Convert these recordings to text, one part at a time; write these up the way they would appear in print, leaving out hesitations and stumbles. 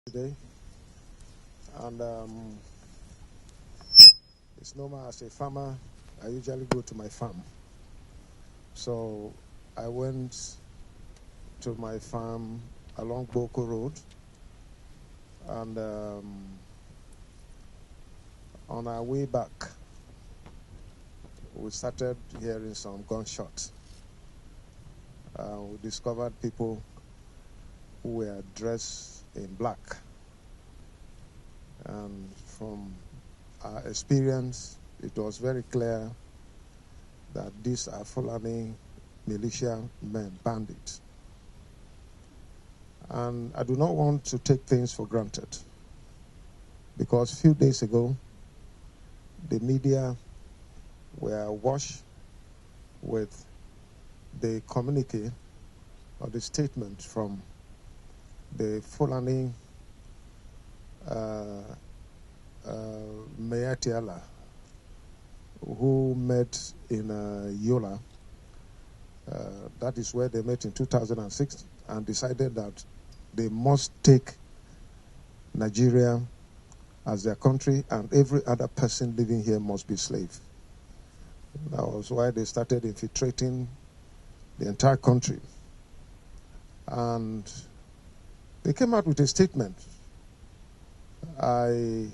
today, and it's normal as a farmer. I usually go to my farm, so I went to my farm along Boko Road, and on our way back, we started hearing some gunshots. We discovered people who were dressed in black. And from our experience, it was very clear that these are Fulani militia men, bandits. And I do not want to take things for granted, because a few days ago, the media were awash with the communique or the statement from the Fulani Myetti who met in Yola. That is where they met in 2006 and decided that they must take Nigeria as their country and every other person living here must be slave. That was why they started infiltrating the entire country. And they came out with a statement. I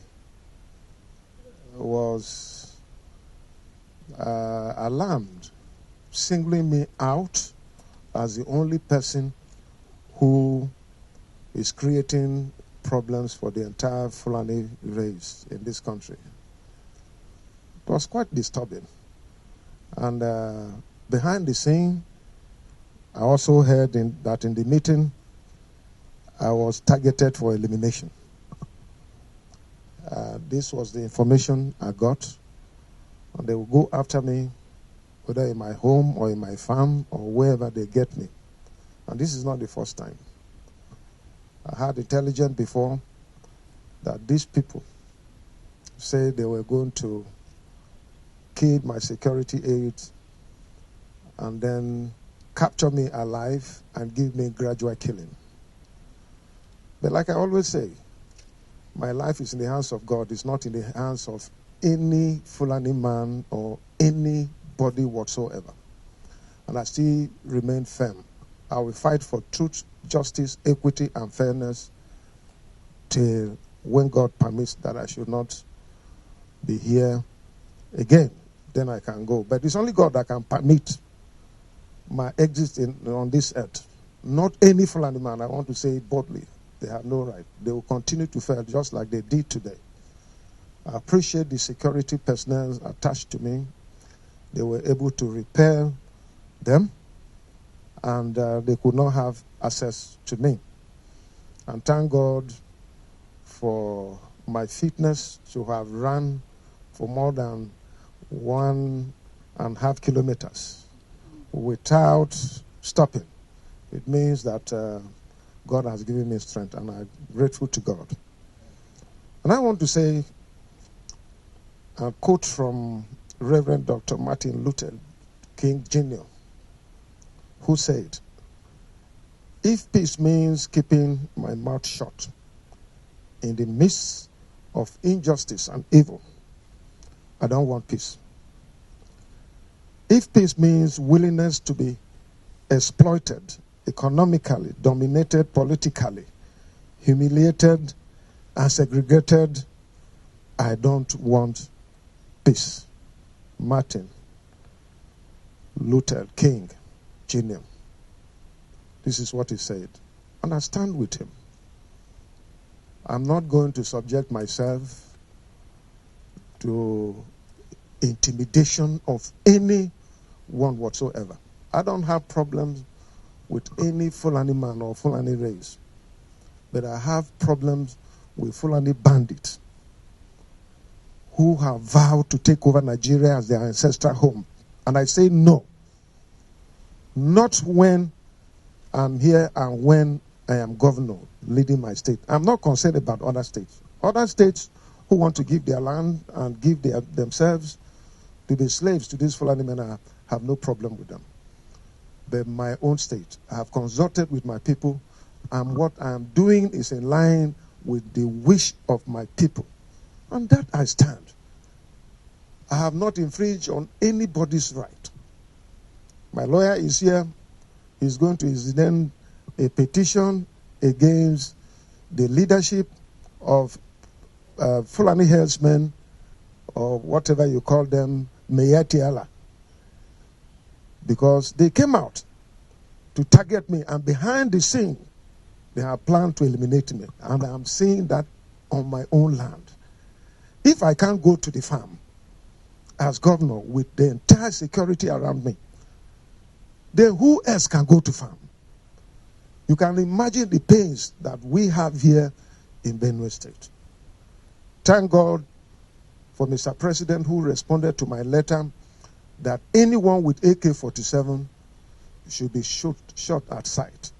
was alarmed, singling me out as the only person who is creating problems for the entire Fulani race in this country. It was quite disturbing. And behind the scene, I also heard that in the meeting, I was targeted for elimination. This was the information I got. And they will go after me, whether in my home or in my farm or wherever they get me. And this is not the first time. I had intelligence before that these people said they were going to kill my security aides and then capture me alive and give me gradual killing. But like I always say, my life is in the hands of God. It's not in the hands of any Fulani man or anybody whatsoever. And I still remain firm. I will fight for truth, justice, equity, and fairness till when God permits that I should not be here again. Then I can go. But it's only God that can permit my exit on this earth. Not any Fulani man. I want to say it boldly. They have no right. They will continue to fail just like they did today. I appreciate the security personnel attached to me. They were able to repel them, and they could not have access to me. And thank God for my fitness to have run for more than 1.5 kilometers without stopping. It means that God has given me strength, and I'm grateful to God. And I want to say a quote from Reverend Dr. Martin Luther King Jr., who said, "If peace means keeping my mouth shut in the midst of injustice and evil, I don't want peace. If peace means willingness to be exploited economically, dominated politically, humiliated and segregated, I don't want peace." Martin Luther King Jr. This is what he said. And I stand with him. I'm not going to subject myself to intimidation of anyone whatsoever. I don't have problems with any Fulani man or Fulani race. But I have problems with Fulani bandits who have vowed to take over Nigeria as their ancestral home. And I say no. Not when I'm here and when I am governor leading my state. I'm not concerned about other states. Other states who want to give their land and give themselves to be slaves to these Fulani men, I have no problem with them. But my own state, I have consulted with my people, and what I am doing is in line with the wish of my people. And that I stand. I have not infringed on anybody's right. My lawyer is here. He's going to present a petition against the leadership of Fulani herdsmen, or whatever you call them, Myetti, because they came out to target me, and behind the scene, they have planned to eliminate me. And I'm seeing that on my own land. If I can't go to the farm as governor with the entire security around me, then who else can go to farm? You can imagine the pains that we have here in Benue State. Thank God for Mr. President, who responded to my letter that anyone with AK-47 should be shot at sight.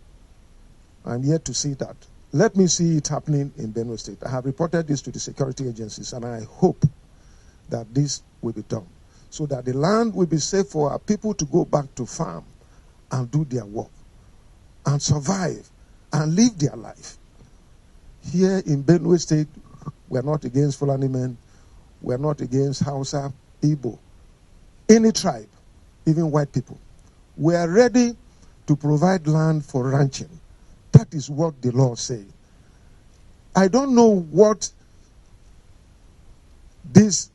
I'm yet to see that. Let me see it happening in Benue State. I have reported this to the security agencies, and I hope that this will be done, so that the land will be safe for our people to go back to farm and do their work and survive and live their life. Here in Benue State, we are not against Fulani men. We are not against Hausa, Igbo, any tribe, even white people. We are ready to provide land for ranching. That is what the law says. I don't know what this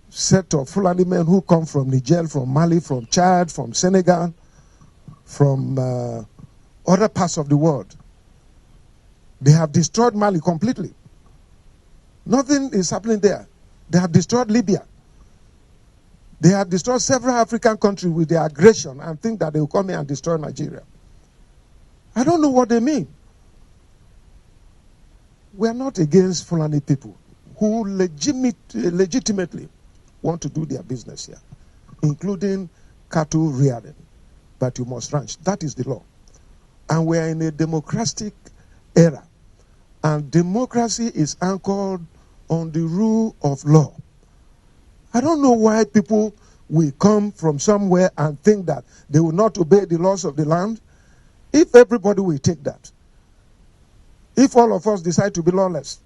set of Fulani men who come from Niger, from Mali, from Chad, from Senegal, from other parts of the world, they have destroyed Mali completely. Nothing is happening there. They have destroyed Libya. They have destroyed several African countries with their aggression and think that they will come here and destroy Nigeria. I don't know what they mean. We are not against Fulani people who legitimately want to do their business here, including cattle rearing. But you must ranch. That is the law. And we are in a democratic era. And democracy is anchored on the rule of law. I don't know why people will come from somewhere and think that they will not obey the laws of the land. If everybody will take that, if all of us decide to be lawless,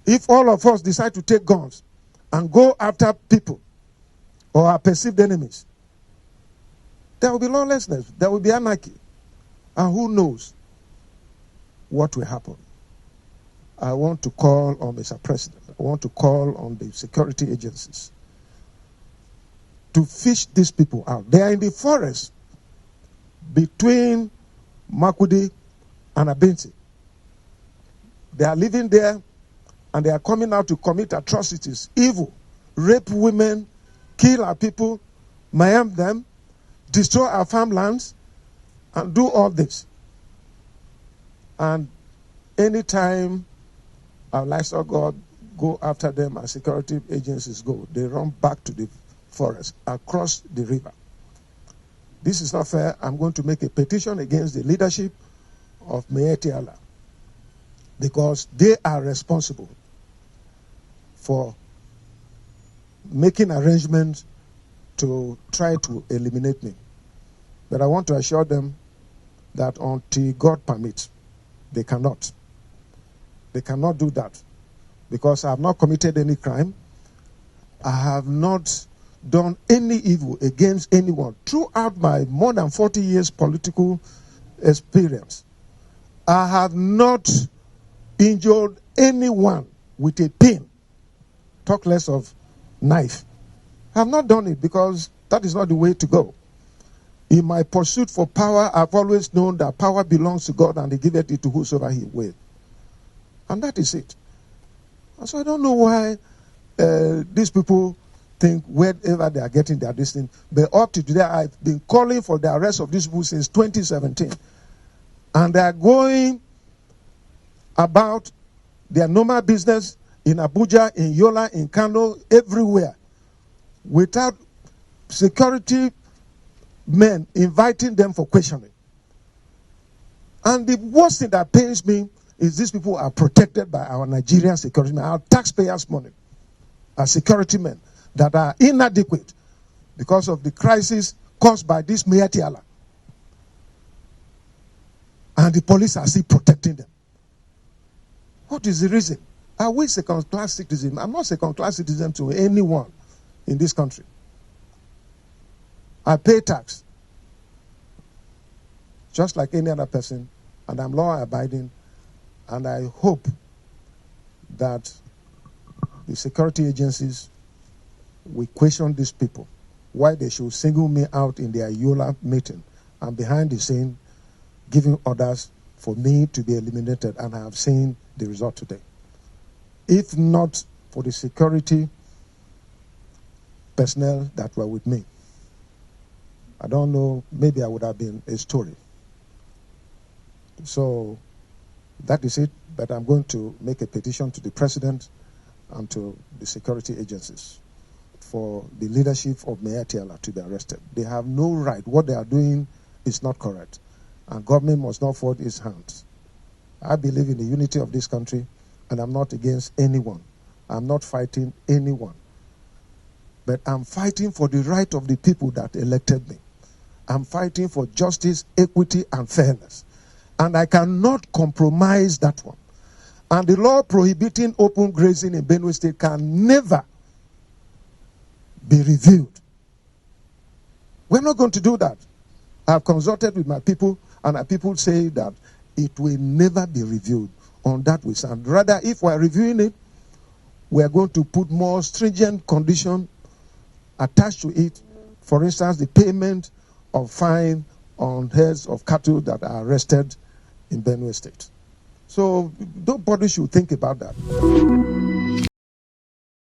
if all of us decide to take guns and go after people or our perceived enemies, there will be lawlessness, there will be anarchy. And who knows what will happen. I want to call on Mr. President, I want to call on the security agencies to fish these people out. They are in the forest between Makudi and Abinti. They are living there, and they are coming out to commit atrocities, evil, rape women, kill our people, maim them, destroy our farmlands, and do all this. And anytime our livestock God go after them, our security agencies go, they run back to the forest, across the river. This is not fair. I'm going to make a petition against the leadership of Myetti, because they are responsible for making arrangements to try to eliminate me. But I want to assure them that until God permits, they cannot. They cannot do that, because I have not committed any crime. I have not done any evil against anyone. Throughout my more than 40 years political experience, I have not injured anyone with a pin, talk less of knife. I have not done it, because that is not the way to go. In my pursuit for power, I've always known that power belongs to God, and He giveth it to whosoever He will. And that is it. And so I don't know why these people think wherever they are getting their distance. But up to today, I've been calling for the arrest of these people since 2017. And they are going about their normal business in Abuja, in Yola, in Kano, everywhere, without security men inviting them for questioning. And the worst thing that pains me is these people are protected by our Nigerian security men, our taxpayers' money, our security men that are inadequate because of the crisis caused by this Myetti. And the police are still protecting them. What is the reason? Are we second-class citizens? I'm not second-class citizen to anyone in this country. I pay tax, just like any other person, and I'm law-abiding, and I hope that the security agencies will question these people, why they should single me out in their Yola meeting and behind the scene giving orders for me to be eliminated, and I have seen the result today. If not for the security personnel that were with me, I don't know, maybe I would have been a story. So that is it, but I'm going to make a petition to the president and to the security agencies for the leadership of Myetti to be arrested. They have no right. What they are doing is not correct, and government must not fold its hands. I believe in the unity of this country, and I'm not against anyone. I'm not fighting anyone. But I'm fighting for the right of the people that elected me. I'm fighting for justice, equity, and fairness. And I cannot compromise that one. And the law prohibiting open grazing in Benue State can never be reviewed. We're not going to do that. I've consulted with my people, and my people say that it will never be reviewed. On that we stand. Rather, if we're reviewing it, we are going to put more stringent conditions attached to it. For instance, the payment of fine on heads of cattle that are arrested in Benue State. So nobody should think about that.